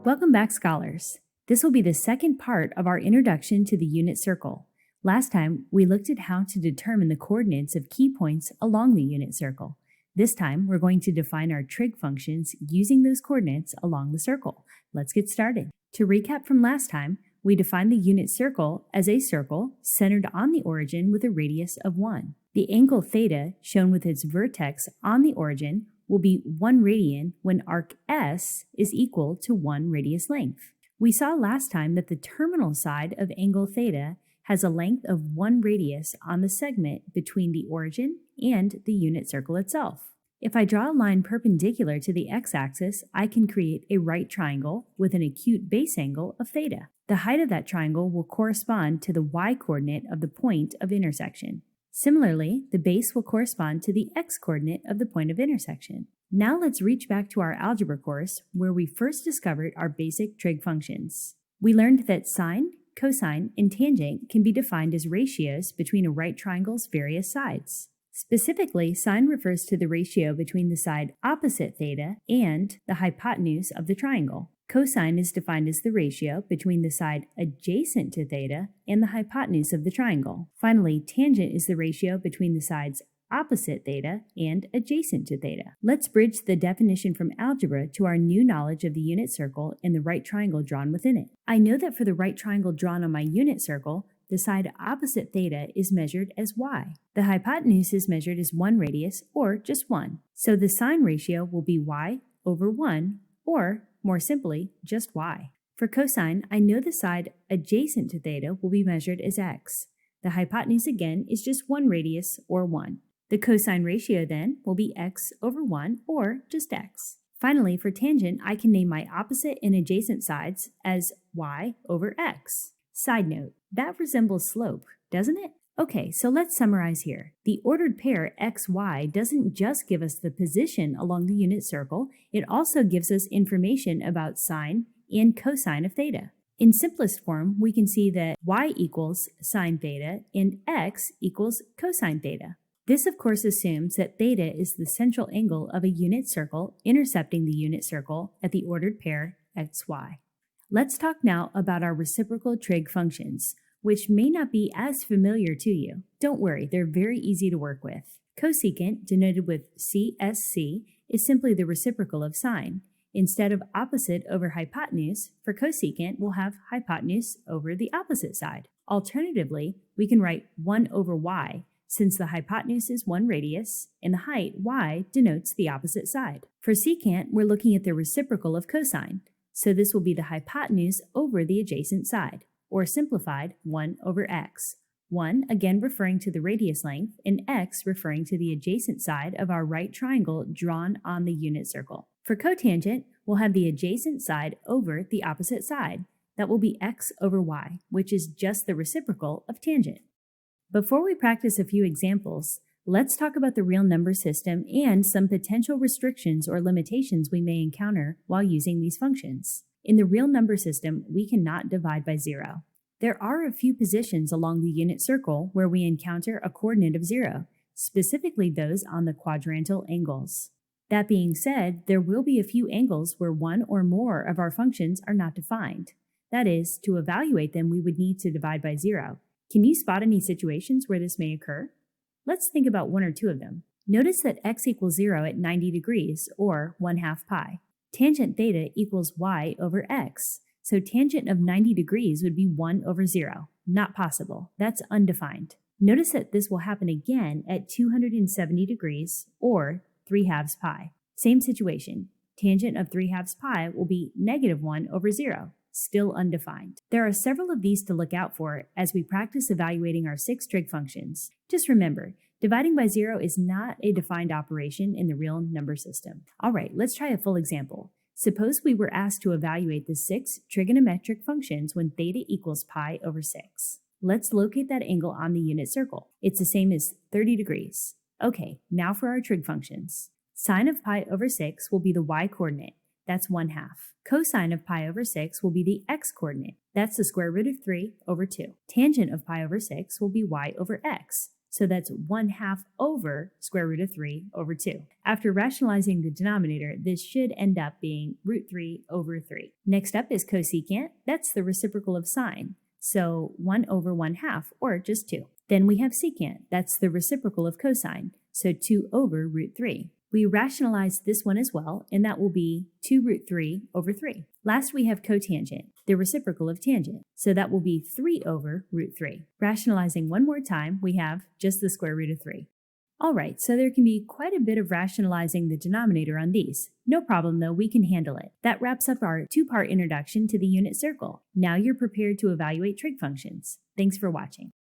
Welcome back, scholars. This will be the second part of our introduction to the unit circle. Last time, we looked at how to determine the coordinates of key points along the unit circle. This time, we're going to define our trig functions using those coordinates along the circle. Let's get started. To recap from last time, we defined the unit circle as a circle centered on the origin with a radius of 1. The angle theta, shown with its vertex on the origin, will be 1 radian when arc S is equal to 1 radius length. We saw last time that the terminal side of angle theta has a length of 1 radius on the segment between the origin and the unit circle itself. If I draw a line perpendicular to the x-axis, I can create a right triangle with an acute base angle of theta. The height of that triangle will correspond to the y-coordinate of the point of intersection. Similarly, the base will correspond to the x-coordinate of the point of intersection. Now let's reach back to our algebra course where we first discovered our basic trig functions. We learned that sine, cosine, and tangent can be defined as ratios between a right triangle's various sides. Specifically, sine refers to the ratio between the side opposite theta and the hypotenuse of the triangle. Cosine is defined as the ratio between the side adjacent to theta and the hypotenuse of the triangle. Finally, tangent is the ratio between the sides opposite theta and adjacent to theta. Let's bridge the definition from algebra to our new knowledge of the unit circle and the right triangle drawn within it. I know that for the right triangle drawn on my unit circle, the side opposite theta is measured as y. The hypotenuse is measured as 1 radius, or just 1. So the sine ratio will be y over 1, or more simply, just y. For cosine, I know the side adjacent to theta will be measured as x. The hypotenuse again is just 1 radius, or 1. The cosine ratio then will be x over 1, or just x. Finally, for tangent, I can name my opposite and adjacent sides as y over x. Side note, that resembles slope, doesn't it? Okay, so let's summarize here. The ordered pair xy doesn't just give us the position along the unit circle, it also gives us information about sine and cosine of theta. In simplest form, we can see that y equals sine theta and x equals cosine theta. This of course assumes that theta is the central angle of a unit circle intercepting the unit circle at the ordered pair xy. Let's talk now about our reciprocal trig functions, which may not be as familiar to you. Don't worry, they're very easy to work with. Cosecant, denoted with CSC, is simply the reciprocal of sine. Instead of opposite over hypotenuse, for cosecant, we'll have hypotenuse over the opposite side. Alternatively, we can write 1 over y, since the hypotenuse is 1 radius, and the height, y, denotes the opposite side. For secant, we're looking at the reciprocal of cosine, so this will be the hypotenuse over the adjacent side, or simplified 1 over x. 1 again referring to the radius length, and x referring to the adjacent side of our right triangle drawn on the unit circle. For cotangent, we'll have the adjacent side over the opposite side. That will be x over y, which is just the reciprocal of tangent. Before we practice a few examples, let's talk about the real number system and some potential restrictions or limitations we may encounter while using these functions. In the real number system, we cannot divide by 0. There are a few positions along the unit circle where we encounter a coordinate of 0, specifically those on the quadrantal angles. That being said, there will be a few angles where one or more of our functions are not defined. That is, to evaluate them, we would need to divide by 0. Can you spot any situations where this may occur? Let's think about 1 or 2 of them. Notice that x equals 0 at 90 degrees, or 1/2 pi. Tangent theta equals y over x, so tangent of 90 degrees would be 1 over 0. Not possible. That's undefined. Notice that this will happen again at 270 degrees, or 3/2 pi. Same situation. Tangent of 3/2 pi will be -1 over 0. Still undefined. There are several of these to look out for as we practice evaluating our 6 trig functions. Just remember, dividing by 0 is not a defined operation in the real number system. Alright, let's try a full example. Suppose we were asked to evaluate the 6 trigonometric functions when theta equals pi over 6. Let's locate that angle on the unit circle. It's the same as 30 degrees. Okay, now for our trig functions. Sine of pi over 6 will be the y-coordinate. That's 1/2. Cosine of pi over 6 will be the x-coordinate. That's the square root of 3 over 2. Tangent of pi over 6 will be y over x. so that's 1/2 over square root of 3 over 2. After rationalizing the denominator, this should end up being root 3 over 3. Next up is cosecant. That's the reciprocal of sine, so 1 over 1/2, or just 2. Then we have secant. That's the reciprocal of cosine, so 2 over root 3. We rationalize this one as well, and that will be 2 root 3 over 3. Last, we have cotangent, the reciprocal of tangent, so that will be 3 over root 3. Rationalizing one more time, we have just the square root of 3. All right, so there can be quite a bit of rationalizing the denominator on these. No problem though, we can handle it. That wraps up our two-part introduction to the unit circle. Now you're prepared to evaluate trig functions. Thanks for watching.